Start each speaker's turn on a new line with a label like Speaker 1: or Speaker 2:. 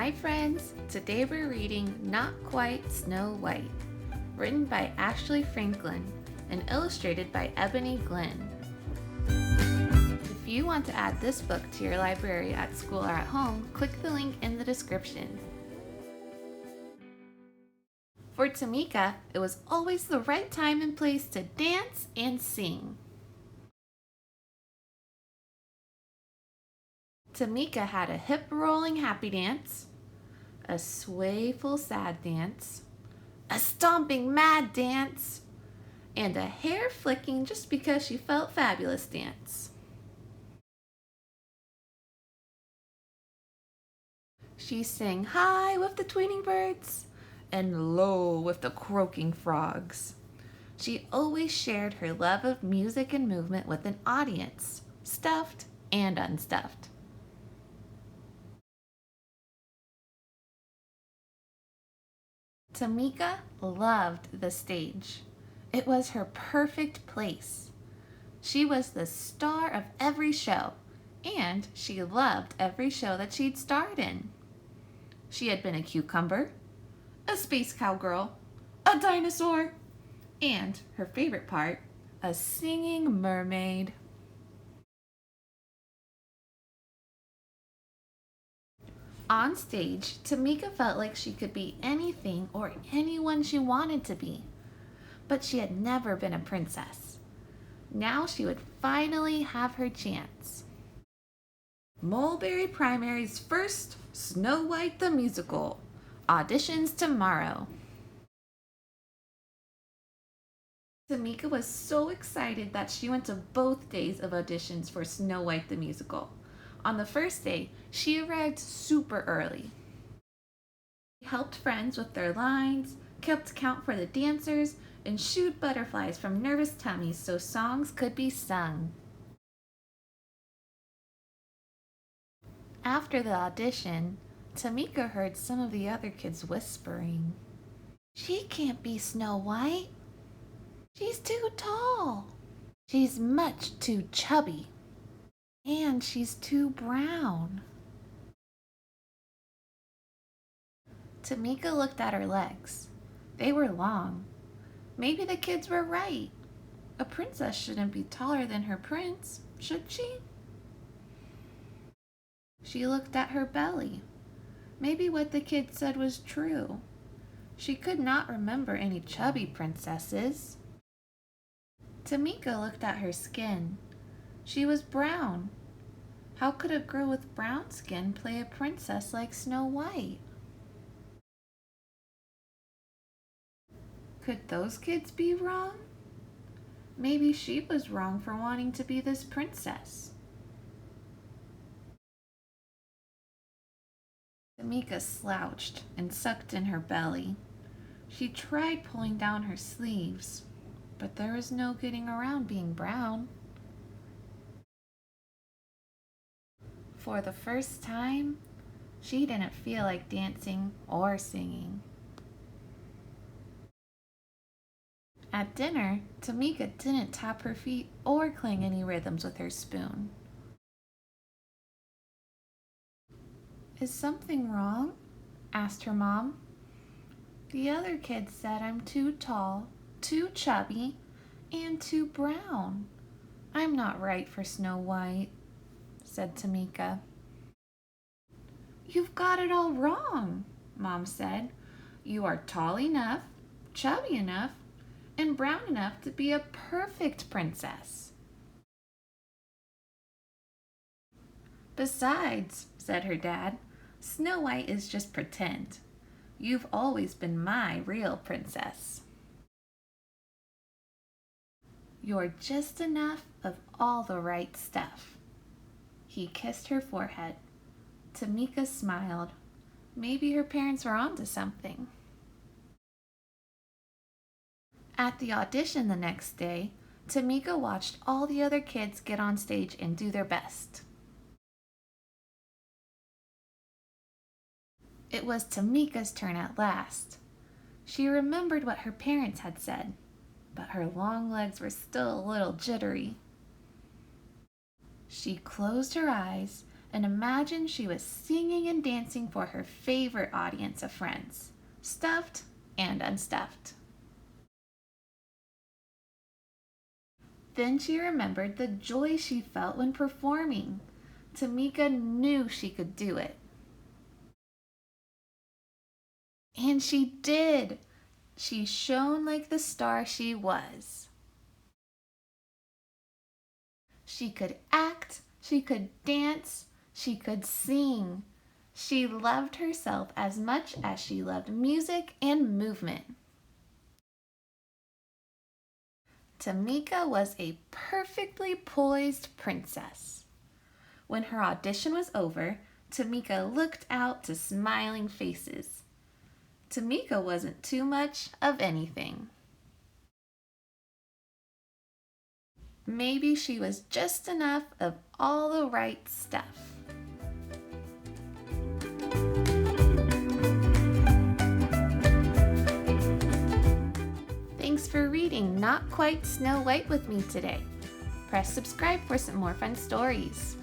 Speaker 1: Hi friends! Today we're reading Not Quite Snow White, written by Ashley Franklin and illustrated by Ebony Glenn. If you want to add this book to your library at school or at home, click the link in the description. For Tamika, it was always the right time and place to dance and sing. Tamika had a hip-rolling happy dance, a swayful sad dance, a stomping mad dance, and a hair-flicking just because she felt fabulous dance. She sang high with the tweeting birds and low with the croaking frogs. She always shared her love of music and movement with an audience, stuffed and unstuffed. Tamika loved the stage. It was her perfect place. She was the star of every show, and she loved every show that she'd starred in. She had been a cucumber, a space cowgirl, a dinosaur, and, her favorite part, a singing mermaid. On stage, Tamika felt like she could be anything or anyone she wanted to be, but she had never been a princess. Now she would finally have her chance. Mulberry Primary's first Snow White the Musical. Auditions tomorrow. Tamika was so excited that she went to both days of auditions for Snow White the Musical. On the first day, she arrived super early. She helped friends with their lines, kept count for the dancers, and shooed butterflies from nervous tummies so songs could be sung. After the audition, Tamika heard some of the other kids whispering, "She can't be Snow White. She's too tall. She's much too chubby. And she's too brown." Tamika looked at her legs. They were long. Maybe the kids were right. A princess shouldn't be taller than her prince, should she? She looked at her belly. Maybe what the kids said was true. She could not remember any chubby princesses. Tamika looked at her skin. She was brown. How could a girl with brown skin play a princess like Snow White? Could those kids be wrong? Maybe she was wrong for wanting to be this princess. Tamika slouched and sucked in her belly. She tried pulling down her sleeves, but there was no getting around being brown. For the first time, she didn't feel like dancing or singing. At dinner, Tamika didn't tap her feet or clang any rhythms with her spoon. "Is something wrong?" asked her mom. "The other kids said I'm too tall, too chubby, and too brown. I'm not right for Snow White," said Tamika. "You've got it all wrong," Mom said. "You are tall enough, chubby enough, and brown enough to be a perfect princess." "Besides," said her dad, "Snow White is just pretend. You've always been my real princess. You're just enough of all the right stuff." He kissed her forehead. Tamika smiled. Maybe her parents were onto something. At the audition the next day, Tamika watched all the other kids get on stage and do their best. It was Tamika's turn at last. She remembered what her parents had said, but her long legs were still a little jittery. She closed her eyes and imagine she was singing and dancing for her favorite audience of friends, stuffed and unstuffed. Then she remembered the joy she felt when performing. Tamika knew she could do it. And she did. She shone like the star she was. She could act, she could dance, she could sing. She loved herself as much as she loved music and movement. Tamika was a perfectly poised princess. When her audition was over, Tamika looked out to smiling faces. Tamika wasn't too much of anything. Maybe she was just enough of all the right stuff. Thanks for reading Not Quite Snow White with me today. Press subscribe for some more fun stories.